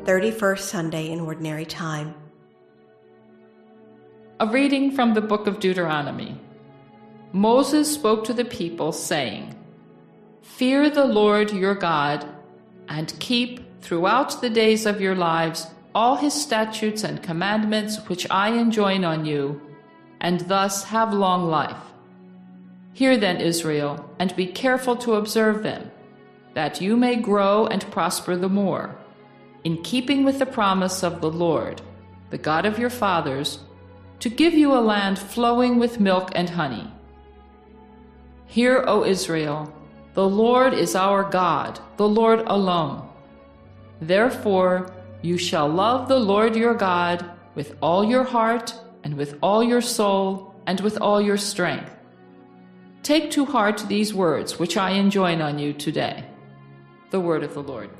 31st Sunday in Ordinary Time. A reading from the book of Deuteronomy. Moses spoke to the people, saying, "Fear the Lord your God, and keep throughout the days of your lives all his statutes and commandments which I enjoin on you, and thus have long life. Hear then, Israel, and be careful to observe them, that you may grow and prosper the more, in keeping with the promise of the Lord, the God of your fathers, to give you a land flowing with milk and honey. Hear, O Israel, the Lord is our God, the Lord alone. Therefore you shall love the Lord your God with all your heart, and with all your soul, and with all your strength. Take to heart these words which I enjoin on you today." The word of the Lord.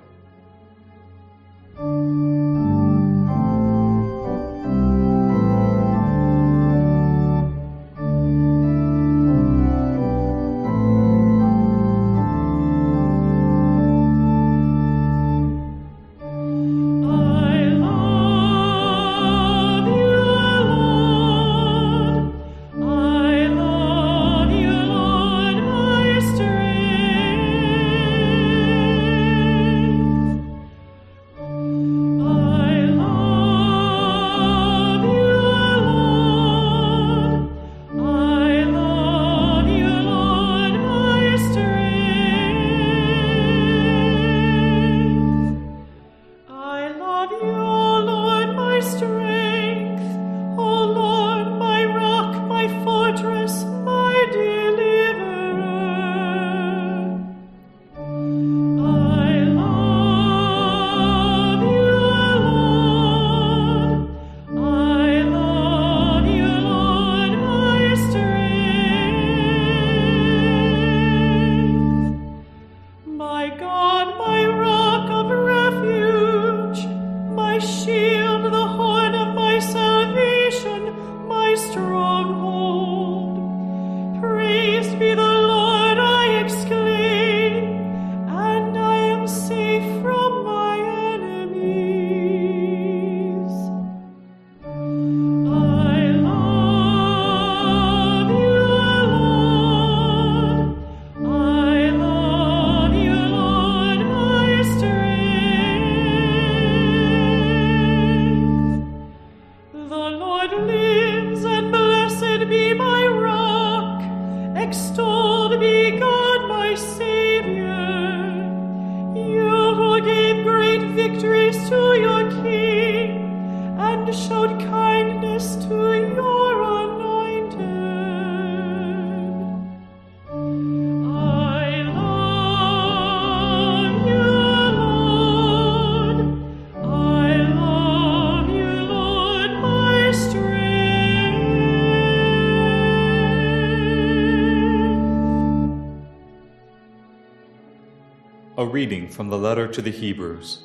A reading from the letter to the Hebrews.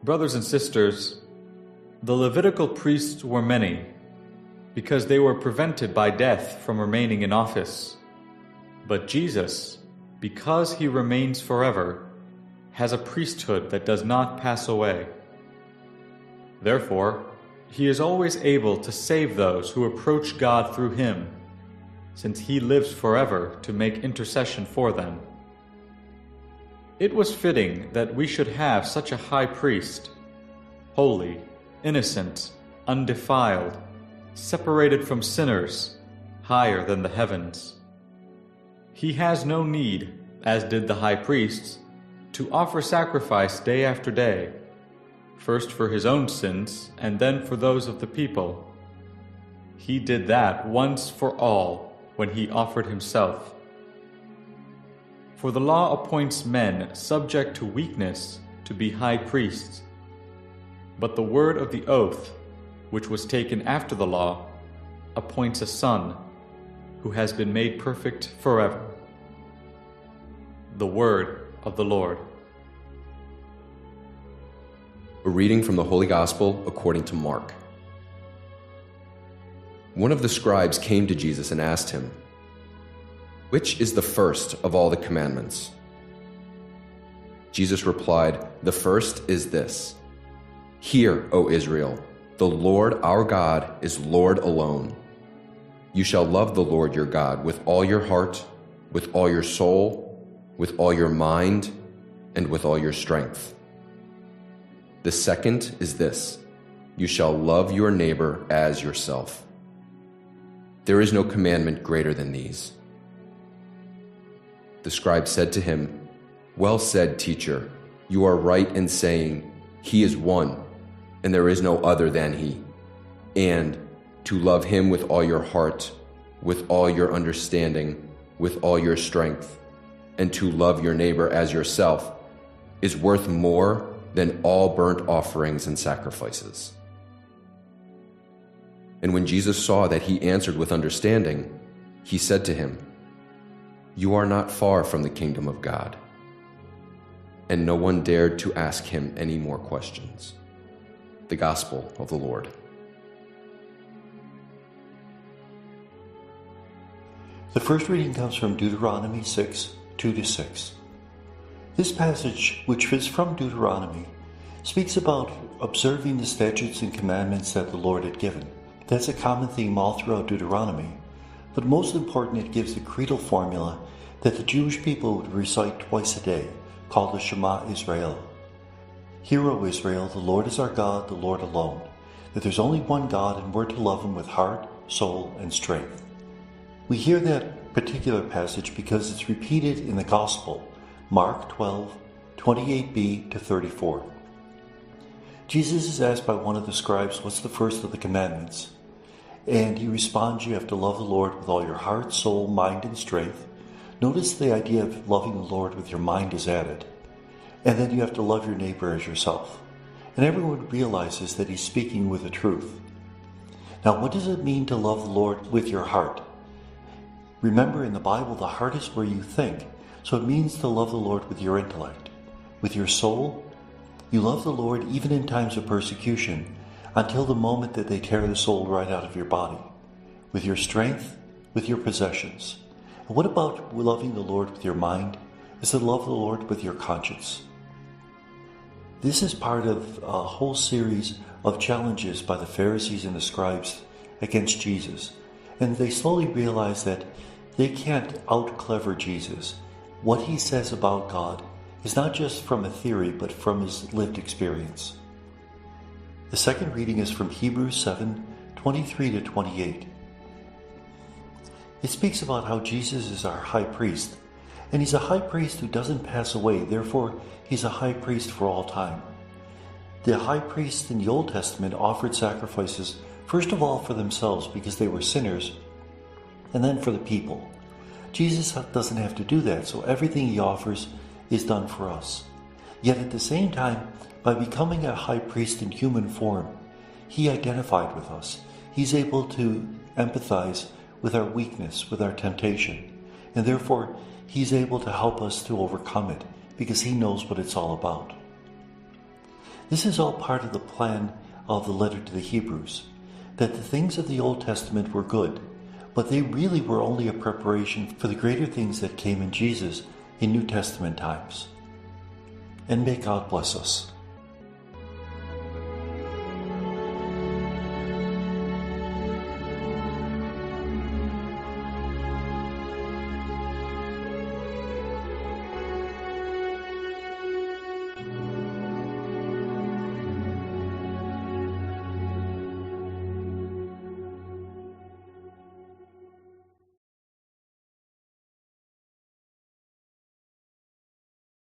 Brothers and sisters, the Levitical priests were many, because they were prevented by death from remaining in office. But Jesus, because he remains forever, has a priesthood that does not pass away. Therefore, he is always able to save those who approach God through him, since he lives forever to make intercession for them. It was fitting that we should have such a high priest, holy, innocent, undefiled, separated from sinners, higher than the heavens. He has no need, as did the high priests, to offer sacrifice day after day, first for his own sins and then for those of the people. He did that once for all when he offered himself. For the law appoints men subject to weakness to be high priests, but the word of the oath, which was taken after the law, appoints a son who has been made perfect forever. The word of the Lord. A reading from the Holy Gospel according to Mark. One of the scribes came to Jesus and asked him, "Which is the first of all the commandments?" Jesus replied, "The first is this, Hear, O Israel, the Lord our God is Lord alone. You shall love the Lord your God with all your heart, with all your soul, with all your mind, and with all your strength. The second is this: you shall love your neighbor as yourself. There is no commandment greater than these. The scribe said to him, Well said, teacher. You are right in saying, He is one, and there is no other than He. And to love Him with all your heart, with all your understanding, with all your strength, and to love your neighbor as yourself is worth more than all burnt offerings and sacrifices. And when Jesus saw that he answered with understanding, he said to him, You are not far from the kingdom of God. And no one dared to ask him any more questions. The Gospel of the Lord. The first reading comes from Deuteronomy 6, 2-6. This passage, which is from Deuteronomy, speaks about observing the statutes and commandments that the Lord had given. That's a common theme all throughout Deuteronomy, but most important, it gives the creedal formula that the Jewish people would recite twice a day, called the Shema Israel. Hear, O Israel, the Lord is our God, the Lord alone, that there's only one God and we're to love Him with heart, soul, and strength. We hear that particular passage because it's repeated in the Gospel, Mark 12, 28b-34. Jesus is asked by one of the scribes, what's the first of the commandments? And he responds, you have to love the Lord with all your heart, soul, mind, and strength. Notice the idea of loving the Lord with your mind is added. And then you have to love your neighbor as yourself. And everyone realizes that he's speaking with the truth. Now, what does it mean to love the Lord with your heart? Remember, in the Bible, the heart is where you think. So it means to love the Lord with your intellect. With your soul, you love the Lord even in times of persecution, until the moment that they tear the soul right out of your body. With your strength, with your possessions. And what about loving the Lord with your mind? Is to love the Lord with your conscience. This is part of a whole series of challenges by the Pharisees and the scribes against Jesus. And they slowly realize that they can't out-clever Jesus. What he says about God is not just from a theory, but from his lived experience. The second reading is from Hebrews 7, 23-28. It speaks about how Jesus is our high priest, and he's a high priest who doesn't pass away, therefore he's a high priest for all time. The high priests in the Old Testament offered sacrifices, first of all for themselves because they were sinners, and then for the people. Jesus doesn't have to do that, so everything he offers is done for us. Yet at the same time, by becoming a high priest in human form, he identified with us. He's able to empathize with our weakness, with our temptation, and therefore he's able to help us to overcome it because he knows what it's all about. This is all part of the plan of the letter to the Hebrews, that the things of the Old Testament were good, but they really were only a preparation for the greater things that came in Jesus in New Testament times. And may God bless us.